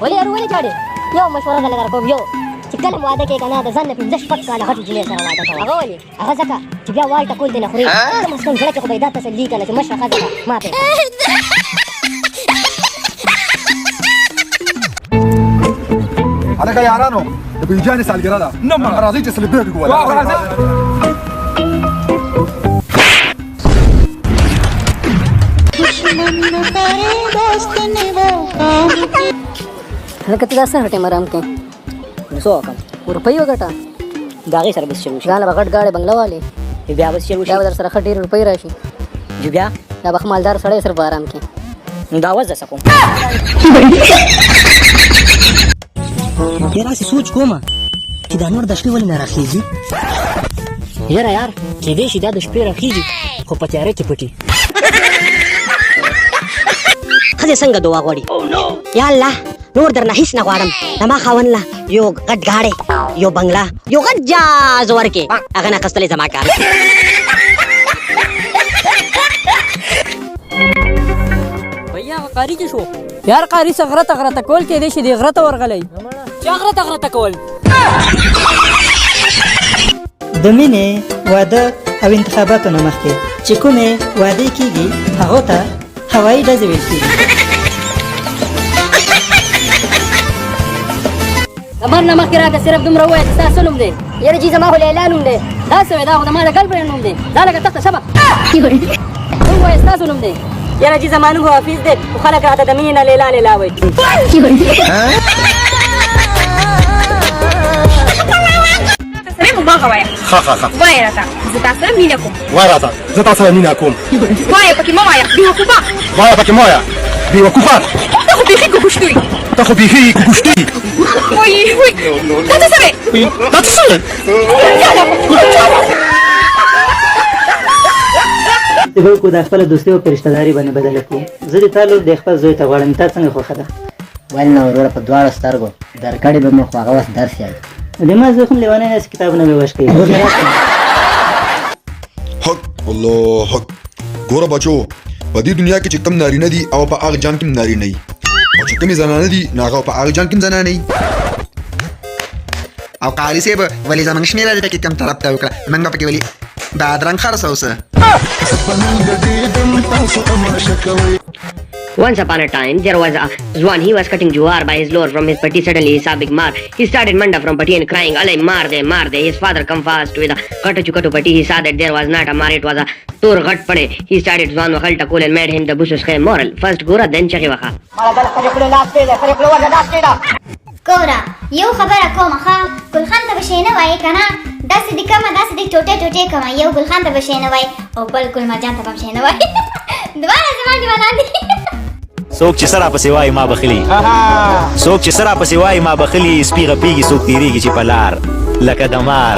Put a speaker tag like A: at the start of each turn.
A: ولې چاړې یو مشوره ده لږ کوم یو چې کله واده کې کنه د ځان نه 15 شپږ کاله غټ جنې سره واده کوه هغه ولې هغه ځکه چې بیا وال ټکول دې نه خوري ته مسکن زړه کې خو به دا تسلي کنه چې مشره ښځه ده ما پرېږده
B: هلکه یارانو د بیجانې سالګره ده راځئ چې سلیبریټ وکړو
A: هلکه ته دا څه هټې مرام کې
C: څه وکړم
A: روپۍ وګټه
C: د هغې سره بس چل وشي
A: ځان له به غټ ګاډی بنګله والې
C: بیا بس چل وشي
A: بیا به در سره ښه ډېرې روپۍ راشي
C: جو بیا
A: دا به ښه مالدار سړی سره په ارام کې
C: نو دا وزه څه کوم
D: یاره سوچ کومه چې دا نور د شپې ولې نه راخېږي
C: یاره یار کېدای شي دا د شپې راخېږي خو په تیاره کې پټي
D: ښځې څنګه دعا غواړي یا الله نور درنه هیڅ نه غواړم زما خاوند له یو غټ ګاډی یو بنګله یو غټ جاز ورکې هغه نه اخیستلی زما کار
C: بیا قاري کې شو یار قاري څه غرته کول کېدای شي دې غرته ورغلی چا غرته کول
E: د مینې واده او انتخاباتو نه مخکې چې کومې وعدې کېږي هغو ته هوایي ډزې ویل کېږي
A: خبر نه مخکې راته صرف دومره ووایه چې ستا څه نوم دی یاره جي زما خو لیلا نوم دی دا څه وایي دا خو د ما د ګرل فرېنډ نوم دی دا لکه تخته شبه نوم وایه ستاسو نوم دی یاره جي زما نوم خو حافظ دی خو خلک راته د مینې نه لیلا وایي
F: وایه راته زه تا سره مینه کوم
B: وایه راته زه تا سره مینه کوم
F: وایه پکې مه وایه بېوقوفه
B: وایه پکې مه وایه بېوقوفه
F: ته خو بیخي کوکوشتوي
B: ته خو بیخي کوکوشتوي
F: وای دا څه سوې
B: دا څه شوی
E: چې به وکړو د خپله دوستي او په رشتهداري باندې بدله کړو زه د تا لور د خپل زوی ته غواړم تا څنګه خوښه ده
D: ولې نه وروره په دواړو سترګو درکړې به مې خو هغه وخت درس یاد
E: د ما زوی خو هم لیونی داسې کتابونه مې وش کوي اوس مې راکړه
B: حق الله حق ګوره بچو په دې دنیا کې چې کم نارینه دي او په هغه جان کې هم نارینه دي او چې کمې زنانه دي نو هغه په هغه جان کې هم زنانه دي
G: او قاري صاحب ولې زموږ شمېره دې پکې کم طرف ته وکړه موږ به پکې ولې بادرنګ خرڅ اوسه
D: Once upon a time, there was a Zwan. He was cutting jowar by his lord from his patti. Suddenly, he saw Big Mar. He started Manda from patti and crying, "Alay, mar de." His father come fast with a katu patti. He saw that there was not a mar, it was a tur ghat pade. He started Zwan wakal takul and made him the busus khay moral. First gora, then chaki waka.
H: ګوره یو خبره کوم ښه ګلخان ته به شی نه وایې که نه داسې دې کومه داسې دې ټوټې کومه یو ګلخان ته به شی نه وایې او بل ګلمرجان ته به هم شی نه وایې دواړه زما جوانان دي
I: څوک چې سره پسې وایي ما بخلي څوک چې سره پسې وایي ما بخلي سپي غپېږي څوک تېرېږي چې په لار لکه د مار